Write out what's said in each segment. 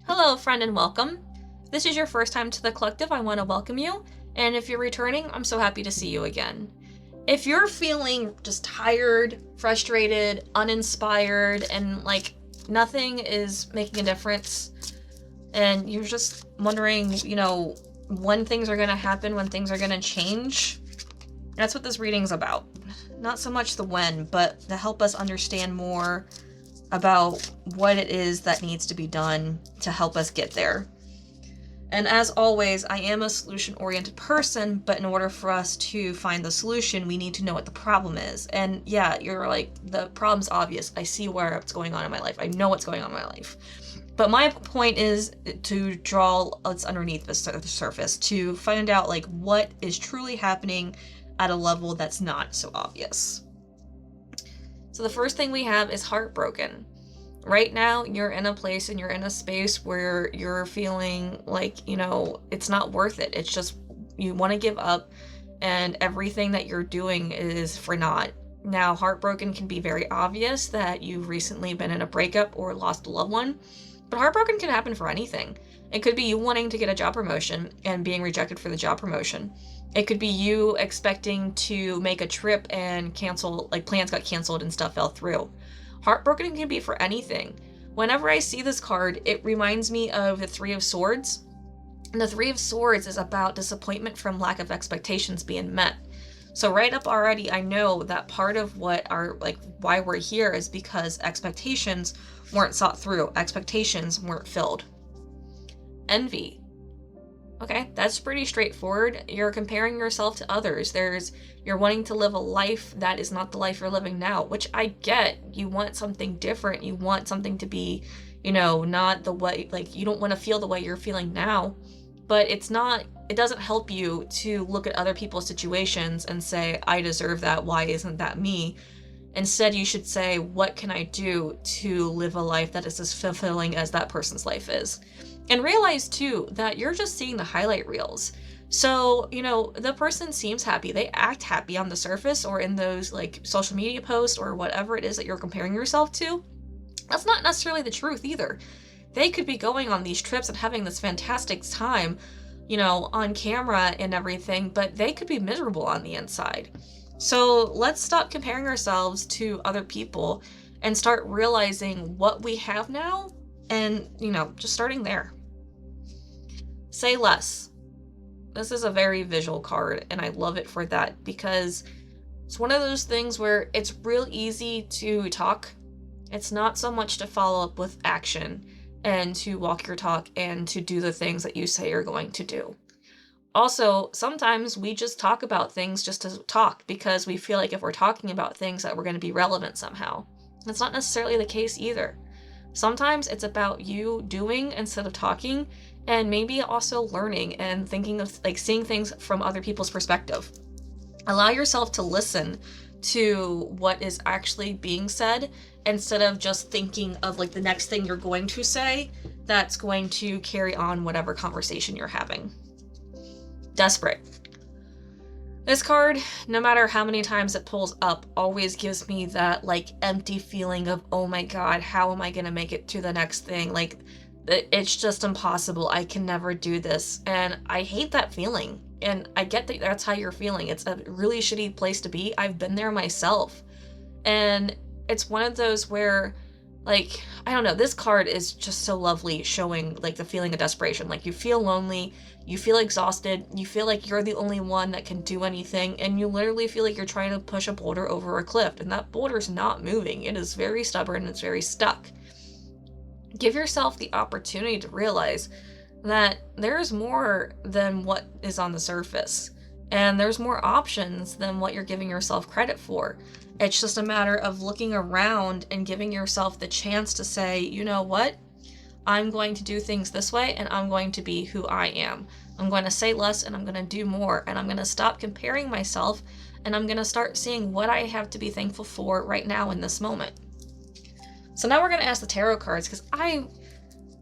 Hello, friend, and welcome. If this is your first time to the collective, I want to welcome you. And if you're returning, I'm so happy to see you again. If you're feeling just tired, frustrated, uninspired, and like nothing is making a difference, and you're just wondering, when things are going to happen, when things are going to change, that's what this reading's about. Not so much the when, but to help us understand more about what it is that needs to be done to help us get there. And as always, I am a solution-oriented person, but in order for us to find the solution, we need to know what the problem is. And yeah, you're like, the problem's obvious. I see what's going on in my life. I know what's going on in my life. But my point is to draw what's underneath the surface, to find out like what is truly happening at a level that's not so obvious. So the first thing we have is heartbroken. Right now, you're in a place and you're in a space where you're feeling like, it's not worth it. It's just, you want to give up and everything that you're doing is for naught. Now, heartbroken can be very obvious that you've recently been in a breakup or lost a loved one, but heartbroken can happen for anything. It could be you wanting to get a job promotion and being rejected for the job promotion. It could be you expecting to make a trip and plans got canceled and stuff fell through. Heartbroken can be for anything. Whenever I see this card, it reminds me of the Three of Swords. And the Three of Swords is about disappointment from lack of expectations being met. So right up already, I know that part of why we're here is because expectations weren't sought through. Expectations weren't filled. Envy. Okay, that's pretty straightforward. You're comparing yourself to others. You're wanting to live a life that is not the life you're living now, which I get. You want something different. You want something to be, not the way, you don't want to feel the way you're feeling now, but it doesn't help you to look at other people's situations and say, I deserve that. Why isn't that me? Instead, you should say, what can I do to live a life that is as fulfilling as that person's life is? And realize too that you're just seeing the highlight reels. So, the person seems happy. They act happy on the surface or in those social media posts or whatever it is that you're comparing yourself to. That's not necessarily the truth either. They could be going on these trips and having this fantastic time, on camera and everything, but they could be miserable on the inside. So let's stop comparing ourselves to other people and start realizing what we have now and, just starting there. Say less. This is a very visual card, and I love it for that because it's one of those things where it's real easy to talk. It's not so much to follow up with action and to walk your talk and to do the things that you say you're going to do. Also, sometimes we just talk about things just to talk because we feel like if we're talking about things that we're going to be relevant somehow. That's not necessarily the case either. Sometimes it's about you doing instead of talking, and maybe also learning and thinking of seeing things from other people's perspective. Allow yourself to listen to what is actually being said instead of just thinking of the next thing you're going to say that's going to carry on whatever conversation you're having. Desperate. This card, no matter how many times it pulls up, always gives me that empty feeling of, oh my God, how am I going to make it to the next thing? It's just impossible. I can never do this. And I hate that feeling. And I get that that's how you're feeling. It's a really shitty place to be. I've been there myself. And it's one of those where, I don't know, this card is just so lovely showing the feeling of desperation. You feel lonely, you feel exhausted, you feel like you're the only one that can do anything, and you literally feel like you're trying to push a boulder over a cliff, and that boulder's not moving. It is very stubborn, it's very stuck. Give yourself the opportunity to realize that there's more than what is on the surface, and there's more options than what you're giving yourself credit for. It's just a matter of looking around and giving yourself the chance to say, you know what? I'm going to do things this way, and I'm going to be who I am. I'm going to say less, and I'm going to do more, and I'm going to stop comparing myself, and I'm going to start seeing what I have to be thankful for right now in this moment. So now we're going to ask the tarot cards, because I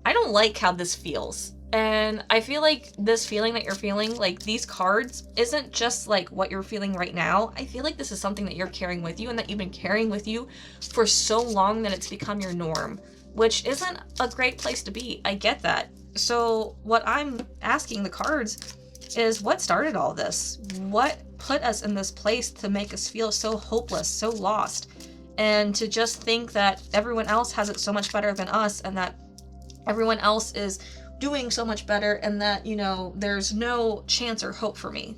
don't like how this feels. And I feel like this feeling that you're feeling, these cards, isn't just what you're feeling right now. I feel like this is something that you're carrying with you and that you've been carrying with you for so long that it's become your norm. which isn't a great place to be. I get that. So what I'm asking the cards is, what started all this? What put us in this place to make us feel so hopeless, so lost, and to just think that everyone else has it so much better than us, and that everyone else is doing so much better, and that, you know, there's no chance or hope for me.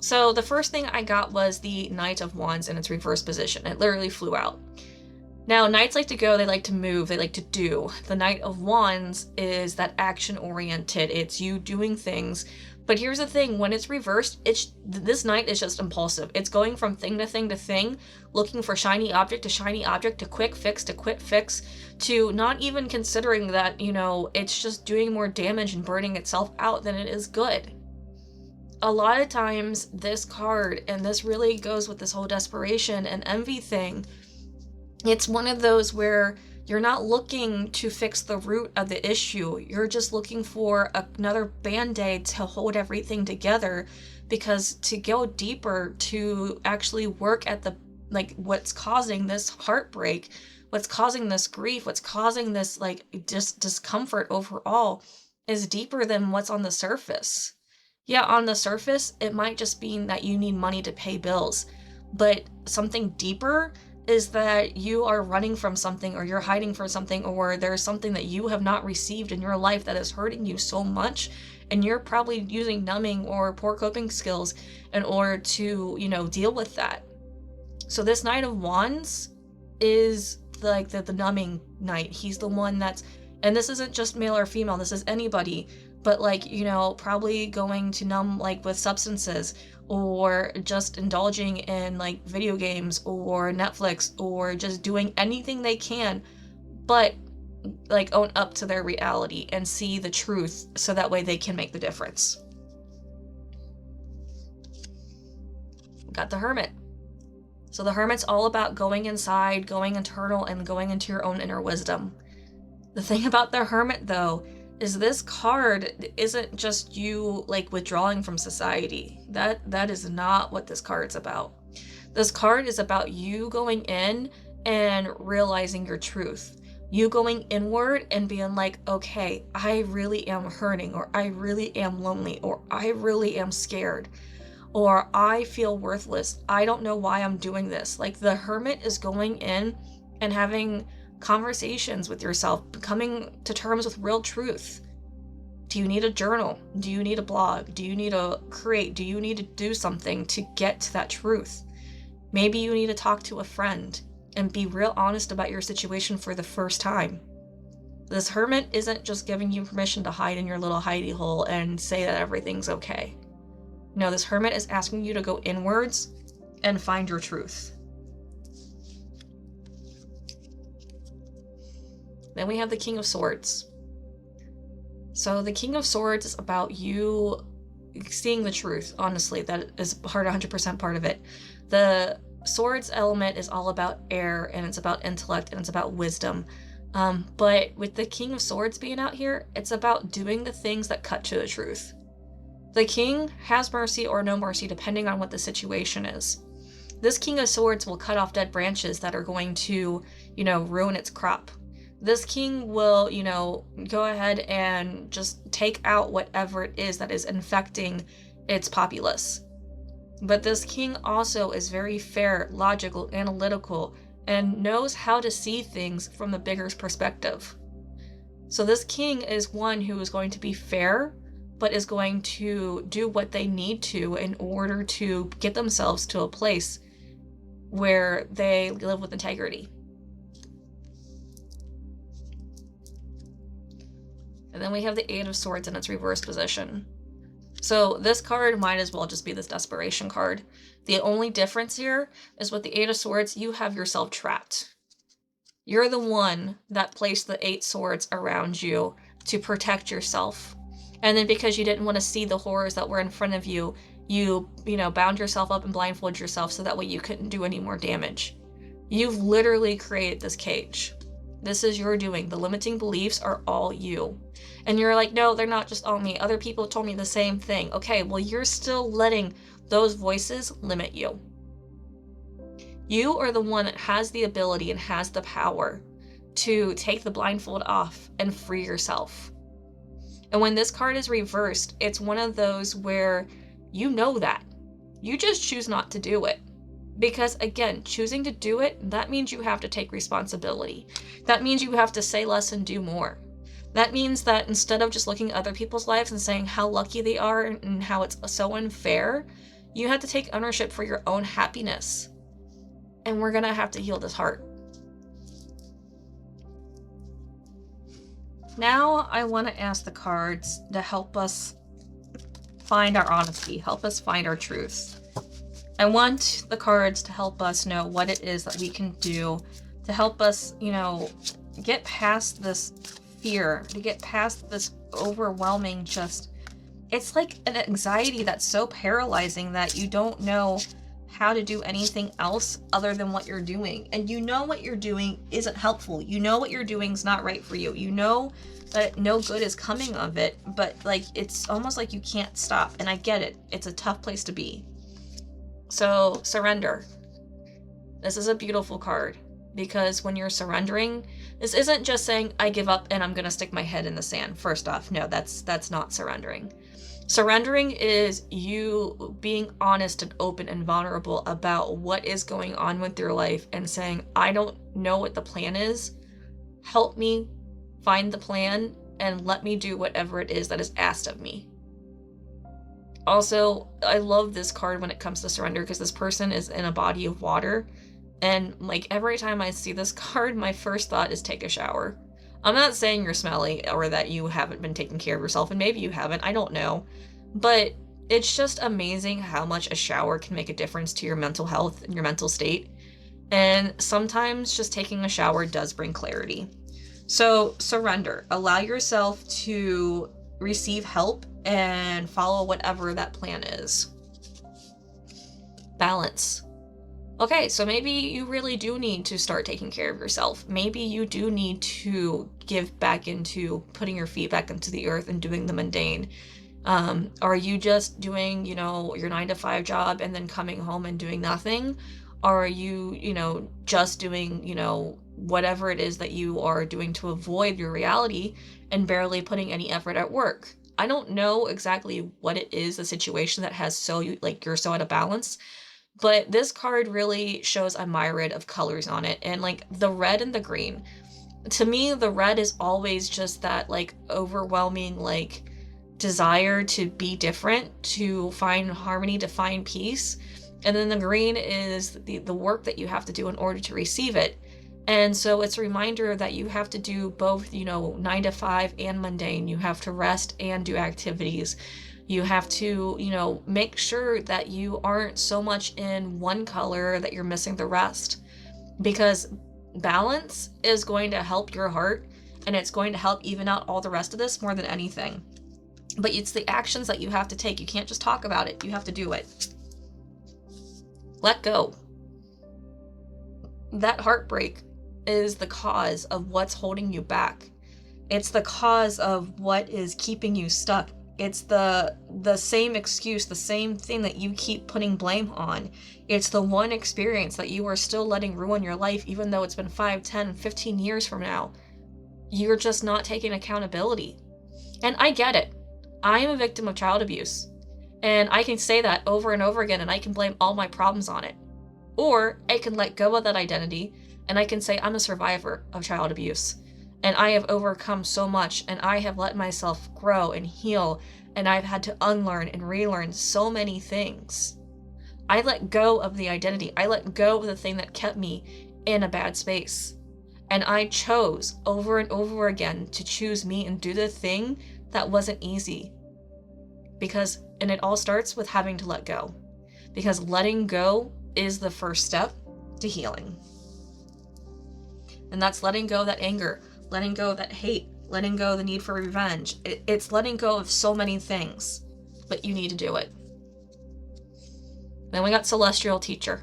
So the first thing I got was the Knight of Wands in its reverse position. It literally flew out. Now, knights like to go, they like to move, they like to do. The Knight of Wands is that action-oriented. It's you doing things. But here's the thing, when it's reversed, this knight is just impulsive. It's going from thing to thing to thing, looking for shiny object to shiny object, to quick fix to quick fix, to not even considering that, you know, it's just doing more damage and burning itself out than it is good. A lot of times, this card, and this really goes with this whole desperation and envy thing, it's one of those where you're not looking to fix the root of the issue. You're just looking for another band-aid to hold everything together, because to go deeper, to actually work at the, like, what's causing this heartbreak, what's causing this grief, what's causing this, like, just discomfort overall, is deeper than what's on the surface. Yeah, on the surface, it might just mean that you need money to pay bills, but something deeper is that you are running from something, or you're hiding from something, or there's something that you have not received in your life that is hurting you so much, and you're probably using numbing or poor coping skills in order to, you know, deal with that. So this Knight of Wands is like the numbing knight. He's the one that's, and this isn't just male or female, this is anybody, but, like, you know, probably going to numb, like, with substances, or just indulging in, like, video games or Netflix, or just doing anything they can, but, like, own up to their reality and see the truth, so that way they can make the difference. Got the Hermit. So the Hermit's all about going inside, going internal, and going into your own inner wisdom. The thing about the Hermit, though, is this card isn't just you, like, withdrawing from society. That is not what this card's about. This card is about you going in and realizing your truth. You going inward and being like, okay, I really am hurting, or I really am lonely, or I really am scared, or I feel worthless. I don't know why I'm doing this. Like, the Hermit is going in and having conversations with yourself, coming to terms with real truth. Do you need a journal? Do you need a blog? Do you need to create? Do you need to do something to get to that truth? Maybe you need to talk to a friend and be real honest about your situation for the first time. This Hermit isn't just giving you permission to hide in your little hidey hole and say that everything's okay. No, this Hermit is asking you to go inwards and find your truth. Then we have the King of Swords. So the King of Swords is about you seeing the truth, honestly. That is 100% part of it. The Swords element is all about air, and it's about intellect, and it's about wisdom. But with the King of Swords being out here, it's about doing the things that cut to the truth. The King has mercy or no mercy, depending on what the situation is. This King of Swords will cut off dead branches that are going to, ruin its crop. This king will, go ahead and just take out whatever it is that is infecting its populace. But this king also is very fair, logical, analytical, and knows how to see things from the bigger perspective. So this king is one who is going to be fair, but is going to do what they need to in order to get themselves to a place where they live with integrity. And then we have the Eight of Swords in its reverse position. So this card might as well just be this desperation card. The only difference here is with the Eight of Swords, you have yourself trapped. You're the one that placed the 8 swords around you to protect yourself. And then because you didn't want to see the horrors that were in front of you, you bound yourself up and blindfolded yourself so that way you couldn't do any more damage. You've literally created this cage. This is your doing. The limiting beliefs are all you. And you're like, no, they're not just all me. Other people told me the same thing. Okay, well, you're still letting those voices limit you. You are the one that has the ability and has the power to take the blindfold off and free yourself. And when this card is reversed, it's one of those where you know that. You just choose not to do it. Because again, choosing to do it, that means you have to take responsibility. That means you have to say less and do more. That means that instead of just looking at other people's lives and saying how lucky they are and how it's so unfair, you have to take ownership for your own happiness. And we're gonna have to heal this heart. Now I want to ask the cards to help us find our honesty, help us find our truth. I want the cards to help us know what it is that we can do to help us, get past this fear, to get past this overwhelming it's like an anxiety that's so paralyzing that you don't know how to do anything else other than what you're doing. And you know what you're doing isn't helpful. You know what you're doing is not right for you. You know that no good is coming of it, but it's almost like you can't stop. And I get it. It's a tough place to be. So surrender. This is a beautiful card because when you're surrendering, this isn't just saying I give up and I'm going to stick my head in the sand. First off, no, that's not surrendering. Surrendering is you being honest and open and vulnerable about what is going on with your life and saying, I don't know what the plan is. Help me find the plan and let me do whatever it is that is asked of me. Also, I love this card when it comes to surrender because this person is in a body of water. And every time I see this card, my first thought is take a shower. I'm not saying you're smelly or that you haven't been taking care of yourself, and maybe you haven't, I don't know. But it's just amazing how much a shower can make a difference to your mental health and your mental state. And sometimes just taking a shower does bring clarity. So surrender. Allow yourself to receive help and follow whatever that plan is. Balance. Okay, so maybe you really do need to start taking care of yourself. Maybe you do need to give back into putting your feet back into the earth and doing the mundane. Are you just doing, your 9-to-5 job and then coming home and doing nothing? Or are you, just doing, whatever it is that you are doing to avoid your reality and barely putting any effort at work? I don't know exactly what it is, the situation that has you're so out of balance. But this card really shows a myriad of colors on it. And the red and the green. To me, the red is always just that overwhelming desire to be different, to find harmony, to find peace. And then the green is the work that you have to do in order to receive it. And so it's a reminder that you have to do both, 9-to-5 and mundane. You have to rest and do activities. You have to, make sure that you aren't so much in one color that you're missing the rest. Because balance is going to help your heart, and it's going to help even out all the rest of this more than anything. But it's the actions that you have to take. You can't just talk about it. You have to do it. Let go. That heartbreak is the cause of what's holding you back. It's the cause of what is keeping you stuck. It's the same excuse, the same thing that you keep putting blame on. It's the one experience that you are still letting ruin your life, even though it's been 5, 10, 15 years from now. You're just not taking accountability. And I get it. I am a victim of child abuse. And I can say that over and over again, and I can blame all my problems on it. Or I can let go of that identity, and I can say I'm a survivor of child abuse. And I have overcome so much, and I have let myself grow and heal, and I've had to unlearn and relearn so many things. I let go of the identity. I let go of the thing that kept me in a bad space. And I chose over and over again to choose me and do the thing that wasn't easy. And it all starts with having to let go. Because letting go is the first step to healing. And that's letting go of that anger, letting go of that hate, letting go of the need for revenge. It's letting go of so many things, but you need to do it. Then we got Celestial Teacher.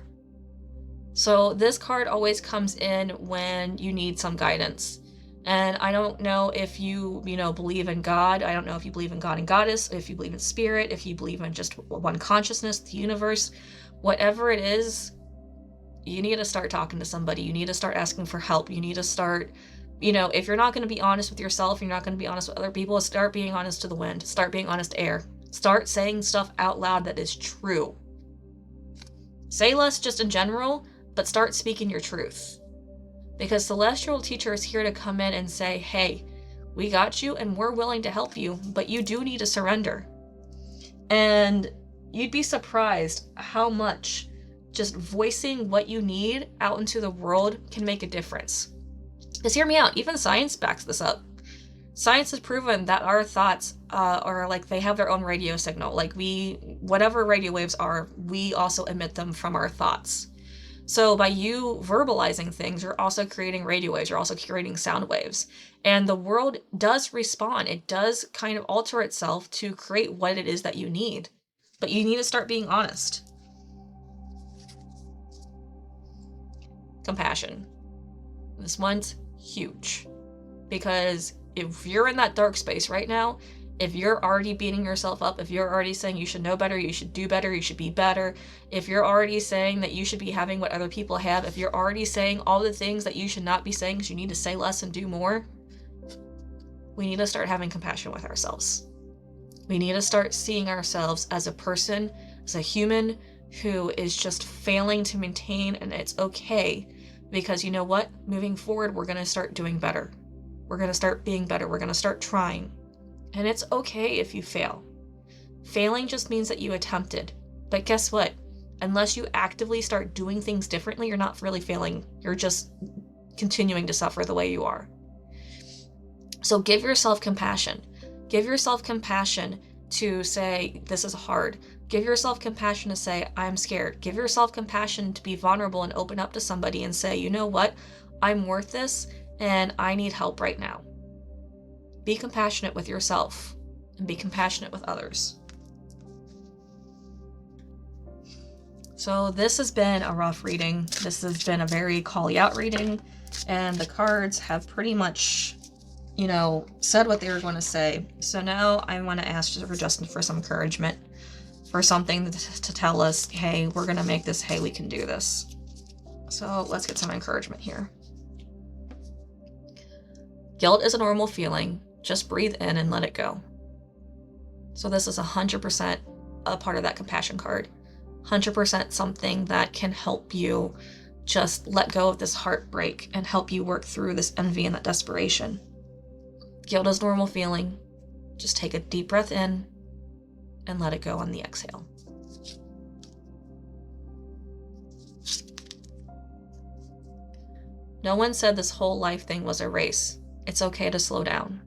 So this card always comes in when you need some guidance. And I don't know if you believe in God. I don't know if you believe in God and Goddess, if you believe in spirit, if you believe in just one consciousness, the universe, whatever it is, you need to start talking to somebody. You need to start asking for help. You need to start if you're not going to be honest with yourself, you're not going to be honest with other people, start being honest to the wind. Start being honest to air. Start saying stuff out loud that is true. Say less just in general, but start speaking your truth. Because Celestial Teacher is here to come in and say, hey, we got you and we're willing to help you, but you do need to surrender. And you'd be surprised how much just voicing what you need out into the world can make a difference. Because hear me out, even science backs this up. Science has proven that our thoughts are like, they have their own radio signal. Like whatever radio waves are, we also emit them from our thoughts. So by you verbalizing things, you're also creating radio waves, you're also creating sound waves. And the world does respond. It does kind of alter itself to create what it is that you need. But you need to start being honest. Compassion. This one's huge. Because if you're in that dark space right now, if you're already beating yourself up, if you're already saying you should know better, you should do better, you should be better, if you're already saying that you should be having what other people have, if you're already saying all the things that you should not be saying because you need to say less and do more, we need to start having compassion with ourselves. We need to start seeing ourselves as a person, as a human who is just failing to maintain, and it's okay, because you know what? Moving forward, we're going to start doing better. We're going to start being better. We're going to start trying. And it's okay if you fail. Failing just means that you attempted. But guess what? Unless you actively start doing things differently, you're not really failing. You're just continuing to suffer the way you are. So give yourself compassion. Give yourself compassion to say, this is hard. Give yourself compassion to say, I'm scared. Give yourself compassion to be vulnerable and open up to somebody and say, you know what? I'm worth this and I need help right now. Be compassionate with yourself and be compassionate with others. So this has been a rough reading. This has been a very call you out reading, and the cards have pretty much, said what they were going to say. So now I want to ask for Justin for some encouragement, for something to tell us, hey, we're going to make this, hey, we can do this. So let's get some encouragement here. Guilt is a normal feeling. Just breathe in and let it go. So this is 100% a part of that compassion card. 100% something that can help you just let go of this heartbreak and help you work through this envy and that desperation. Guilt is a normal feeling. Just take a deep breath in and let it go on the exhale. No one said this whole life thing was a race. It's okay to slow down.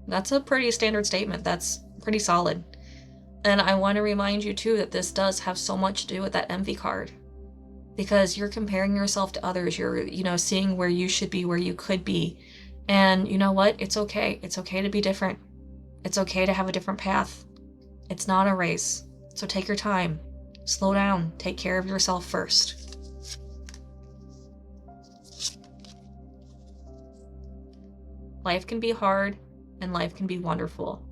That's a pretty standard statement. That's pretty solid. And I want to remind you too that this does have so much to do with that envy card. Because you're comparing yourself to others. You're, seeing where you should be, where you could be. And you know what? It's okay. It's okay to be different. It's okay to have a different path. It's not a race. So take your time. Slow down. Take care of yourself first. Life can be hard and life can be wonderful.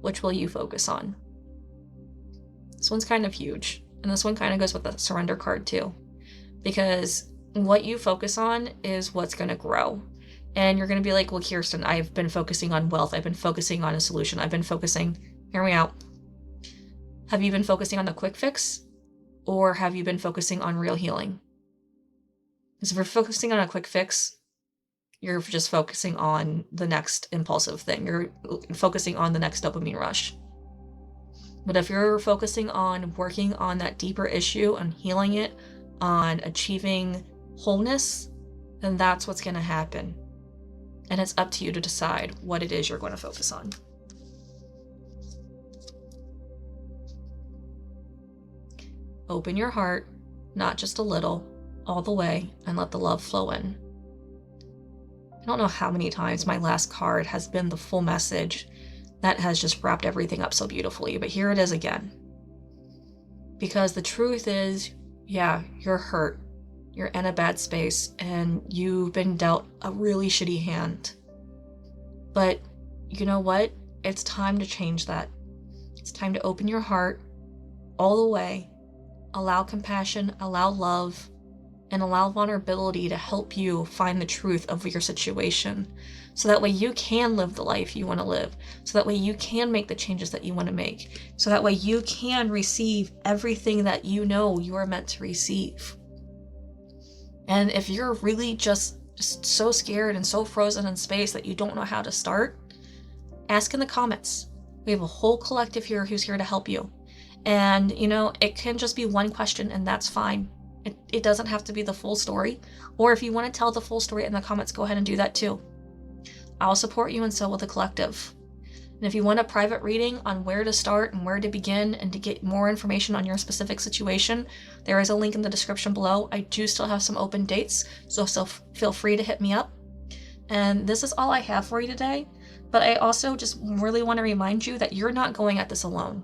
Which will you focus on? This one's kind of huge. And this one kind of goes with the surrender card too. Because what you focus on is what's going to grow. And you're going to be like, well, Kirsten, I've been focusing on wealth. I've been focusing on a solution. Hear me out. Have you been focusing on the quick fix? Or have you been focusing on real healing? Because if you're focusing on a quick fix, you're just focusing on the next impulsive thing. You're focusing on the next dopamine rush. But if you're focusing on working on that deeper issue and healing it, on achieving wholeness, then that's what's going to happen. And it's up to you to decide what it is you're going to focus on. Open your heart, not just a little, all the way, and let the love flow in. I don't know how many times my last card has been the full message that has just wrapped everything up so beautifully, but here it is again. Because the truth is, yeah, you're hurt. You're in a bad space and you've been dealt a really shitty hand. But you know what? It's time to change that. It's time to open your heart all the way, allow compassion, allow love, and allow vulnerability to help you find the truth of your situation. So that way you can live the life you want to live. So that way you can make the changes that you want to make. So that way you can receive everything that you know you are meant to receive. And if you're really just so scared and so frozen in space that you don't know how to start, ask in the comments. We have a whole collective here who's here to help you. And, it can just be one question, and that's fine. It doesn't have to be the full story. Or if you want to tell the full story in the comments, go ahead and do that too. I'll support you, and so will the collective. And if you want a private reading on where to start and where to begin and to get more information on your specific situation, there is a link in the description below. I do still have some open dates, so feel free to hit me up. And this is all I have for you today, but I also just really want to remind you that you're not going at this alone.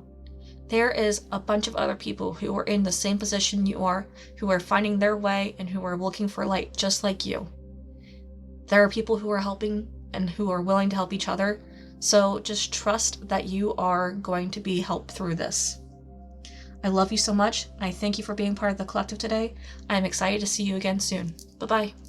There is a bunch of other people who are in the same position you are, who are finding their way and who are looking for light just like you. There are people who are helping and who are willing to help each other. So just trust that you are going to be helped through this. I love you so much, and I thank you for being part of the collective today. I am excited to see you again soon. Bye-bye.